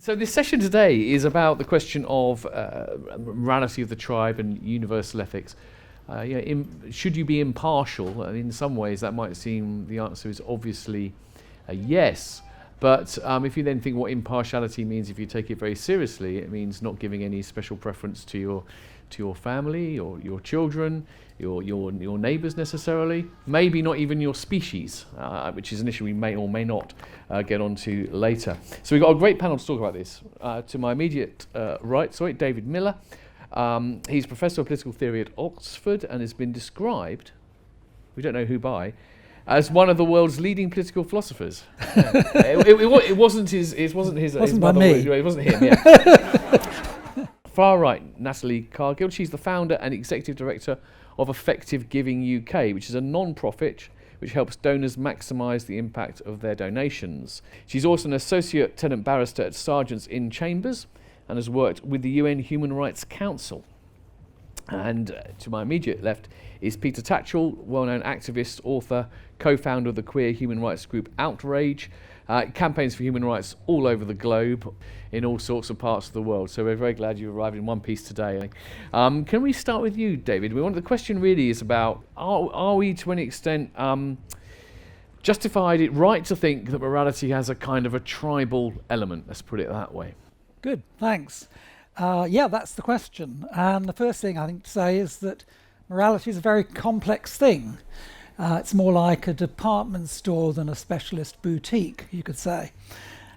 So this session today is about the question of morality of the tribe and universal ethics. Should you be impartial? In some ways that might seem the answer is obviously a yes. But if you then think what impartiality means, if you take it very seriously, it means not giving any special preference to your family or your children, your neighbours necessarily, maybe not even your species, which is an issue we may or may not get onto later. So we've got a great panel to talk about this. To my immediate right, David Miller. He's Professor of Political Theory at Oxford and has been described, we don't know who by, as one of the world's leading political philosophers. It wasn't his. It wasn't his. Wasn't his by mother, me. It wasn't him. Yeah. Far right, Natalie Cargill. She's the founder and executive director of Effective Giving UK, which is a non-profit which helps donors maximise the impact of their donations. She's also an associate tenant barrister at Serjeants in Chambers and has worked with the UN Human Rights Council. And to my immediate left is Peter Tatchell, well-known activist, author, co-founder of the queer human rights group OutRage, campaigns for human rights all over the globe in all sorts of parts of the world. So we're very glad you arrived in one piece today. Can we start with you, David? The question really is about, are we to any extent justified it right to think that morality has a kind of a tribal element? Let's put it that way. Good, thanks. Yeah, that's the question. And the first thing I think to say is that morality is a very complex thing. It's more like a department store than a specialist boutique, you could say.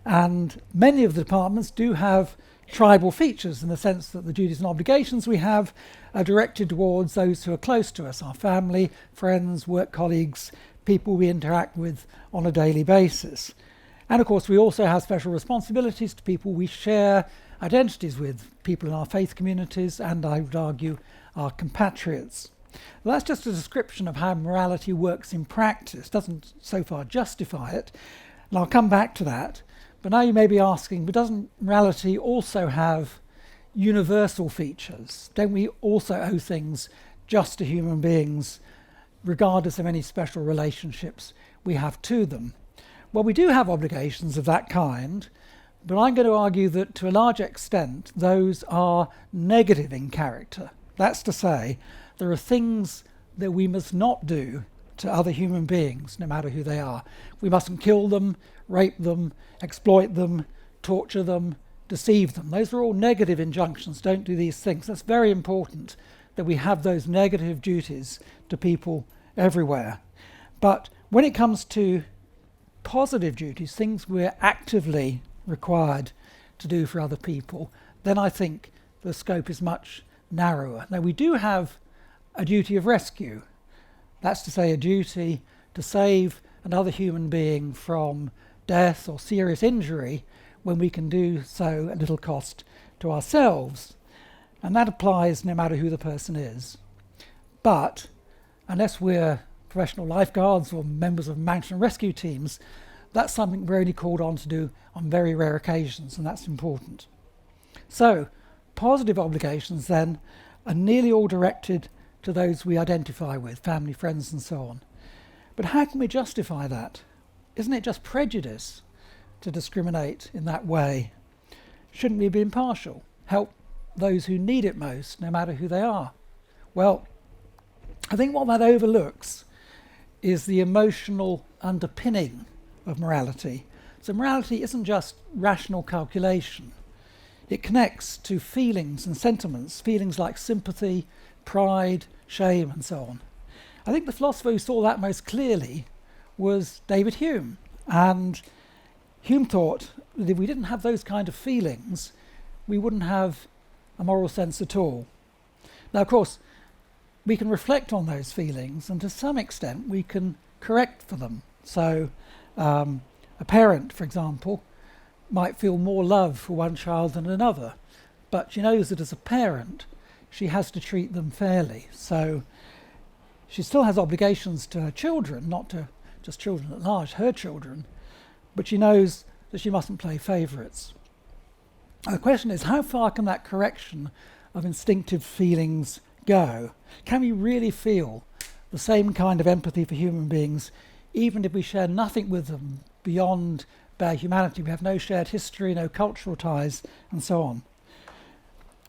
And many of the departments do have tribal features in the sense that the duties and obligations we have are directed towards those who are close to us, our family, friends, work colleagues, people we interact with on a daily basis. And of course we also have special responsibilities to people we share identities with, people in our faith communities and, I would argue, our compatriots. Well, that's just a description of how morality works in practice. Doesn't so far justify it, and I'll come back to that. But now you may be asking, but doesn't morality also have universal features? Don't we also owe things just to human beings, regardless of any special relationships we have to them? Well, we do have obligations of that kind, but I'm going to argue that to a large extent those are negative in character. That's to say, there are things that we must not do to other human beings, no matter who they are. We mustn't kill them, rape them, exploit them, torture them, deceive them. Those are all negative injunctions. Don't do these things. That's very important that we have those negative duties to people everywhere. But when it comes to positive duties, things we're actively required to do for other people, then I think the scope is much narrower. Now, we do have a duty of rescue. That's to say, a duty to save another human being from death or serious injury when we can do so at little cost to ourselves. And that applies no matter who the person is. But unless we're professional lifeguards or members of mountain rescue teams, that's something we're only called on to do on very rare occasions, and that's important. So, positive obligations then are nearly all directed to those we identify with, family, friends, and so on. But how can we justify that? Isn't it just prejudice to discriminate in that way? Shouldn't we be impartial? Help those who need it most, no matter who they are? Well, I think what that overlooks is the emotional underpinning of morality. So morality isn't just rational calculation. It connects to feelings and sentiments, feelings like sympathy, pride, shame, and so on. I think the philosopher who saw that most clearly was David Hume. And Hume thought that if we didn't have those kind of feelings, we wouldn't have a moral sense at all. Now, of course, we can reflect on those feelings, and to some extent we can correct for them. So a parent, for example, might feel more love for one child than another, but she knows that as a parent she has to treat them fairly. So she still has obligations to her children, not to just children at large, her children, but she knows that she mustn't play favourites. The question is, how far can that correction of instinctive feelings go? Can we really feel the same kind of empathy for human beings, even if we share nothing with them beyond bare humanity. We have no shared history, no cultural ties, and so on.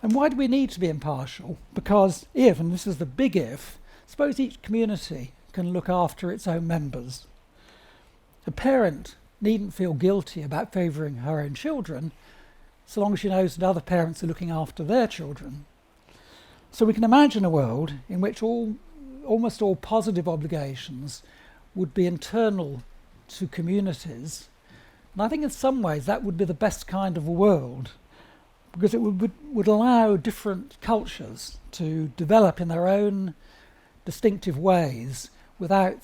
And why do we need to be impartial? Because if, and this is the big if, suppose each community can look after its own members. A parent needn't feel guilty about favouring her own children, so long as she knows that other parents are looking after their children. So we can imagine a world in which almost all positive obligations would be internal to communities. And I think in some ways that would be the best kind of a world, because it would allow different cultures to develop in their own distinctive ways without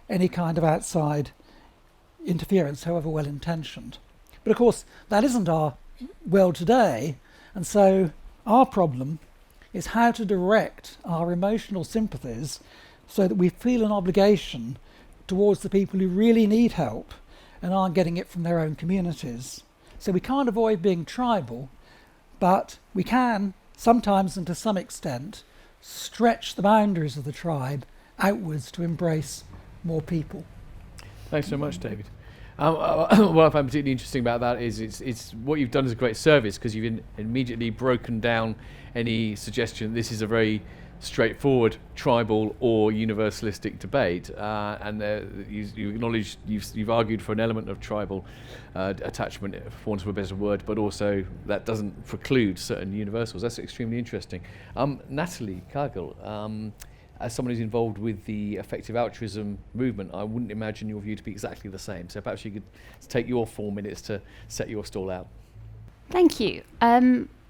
any kind of outside interference, however well intentioned. But of course that isn't our world today, and so our problem is how to direct our emotional sympathies so that we feel an obligation towards the people who really need help and aren't getting it from their own communities. So we can't avoid being tribal, but we can sometimes and to some extent stretch the boundaries of the tribe outwards to embrace more people. Thanks so much, David. What I find particularly interesting about that is it's what you've done is a great service, because you've immediately broken down any suggestion this is a very straightforward tribal or universalistic debate, and you acknowledge you've argued for an element of tribal attachment, for want of a better word, but also that doesn't preclude certain universals. That's extremely interesting. Natalie Cargill, as someone who's involved with the effective altruism movement, I wouldn't imagine your view to be exactly the same. So perhaps you could take your 4 minutes to set your stall out. Thank you.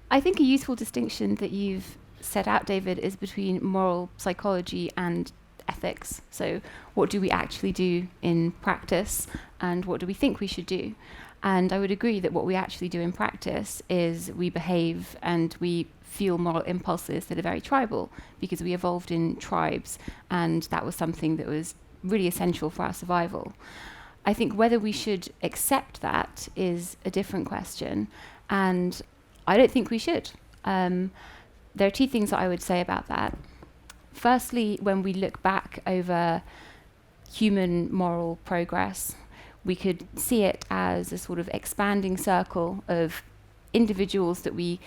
I think a useful distinction that you've set out, David, is between moral psychology and ethics. So what do we actually do in practice, and what do we think we should do? And I would agree that what we actually do in practice is we behave and we feel moral impulses that are very tribal, because we evolved in tribes, and that was something that was really essential for our survival. I think whether we should accept that is a different question, and I don't think we should. There are two things that I would say about that. Firstly, when we look back over human moral progress, we could see it as a sort of expanding circle of individuals that we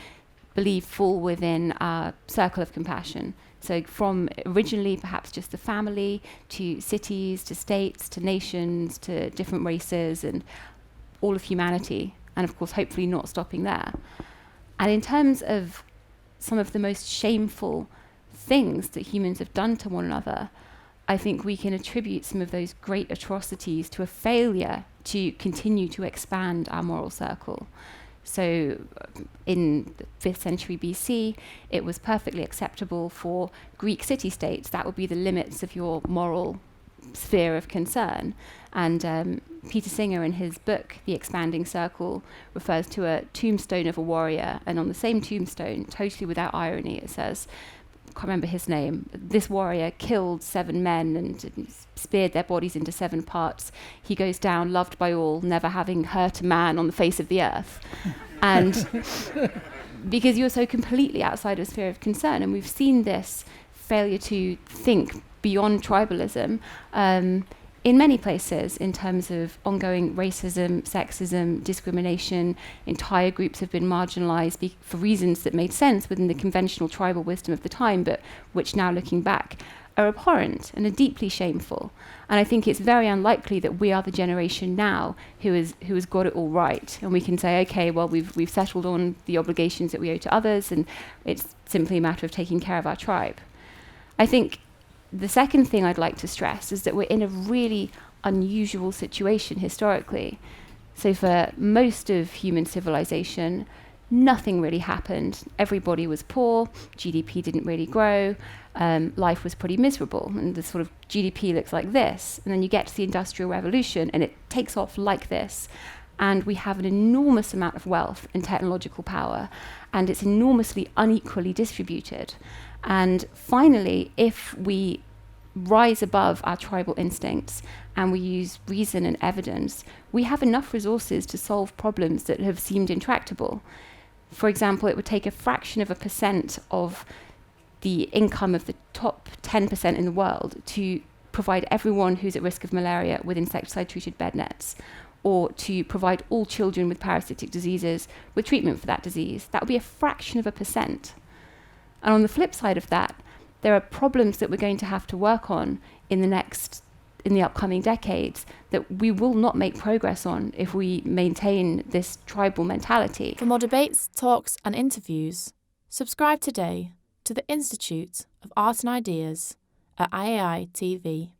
believe fall within our circle of compassion. So from originally perhaps just the family, to cities, to states, to nations, to different races, and all of humanity, and of course hopefully not stopping there. And in terms of some of the most shameful things that humans have done to one another, I think we can attribute some of those great atrocities to a failure to continue to expand our moral circle. So in the 5th century BC, it was perfectly acceptable for Greek city-states. That would be the limits of your moral sphere of concern. And Peter Singer, in his book, The Expanding Circle, refers to a tombstone of a warrior. And on the same tombstone, totally without irony, it says, I can't remember his name, this warrior killed 7 men and speared their bodies into 7 parts. He goes down, loved by all, never having hurt a man on the face of the earth. And because you're so completely outside of a sphere of concern, and we've seen this failure to think beyond tribalism in many places, in terms of ongoing racism, sexism, discrimination. Entire groups have been marginalized for reasons that made sense within the conventional tribal wisdom of the time, but which now looking back are abhorrent and are deeply shameful. And I think it's very unlikely that we are the generation now who has got it all right, and we can say, okay, well, we've settled on the obligations that we owe to others, and it's simply a matter of taking care of our tribe. I think the second thing I'd like to stress is that we're in a really unusual situation historically. So for most of human civilization, nothing really happened. Everybody was poor, GDP didn't really grow, life was pretty miserable, and the sort of GDP looks like this. And then you get to the Industrial Revolution and it takes off like this. And we have an enormous amount of wealth and technological power, and it's enormously unequally distributed. And finally, if we rise above our tribal instincts and we use reason and evidence, we have enough resources to solve problems that have seemed intractable. For example, it would take a fraction of a percent of the income of the top 10% in the world to provide everyone who's at risk of malaria with insecticide-treated bed nets, or to provide all children with parasitic diseases with treatment for that disease. That would be a fraction of a percent. And on the flip side of that, there are problems that we're going to have to work on in the upcoming decades that we will not make progress on if we maintain this tribal mentality. For more debates, talks and interviews, subscribe today to the Institute of Art and Ideas at IAI TV.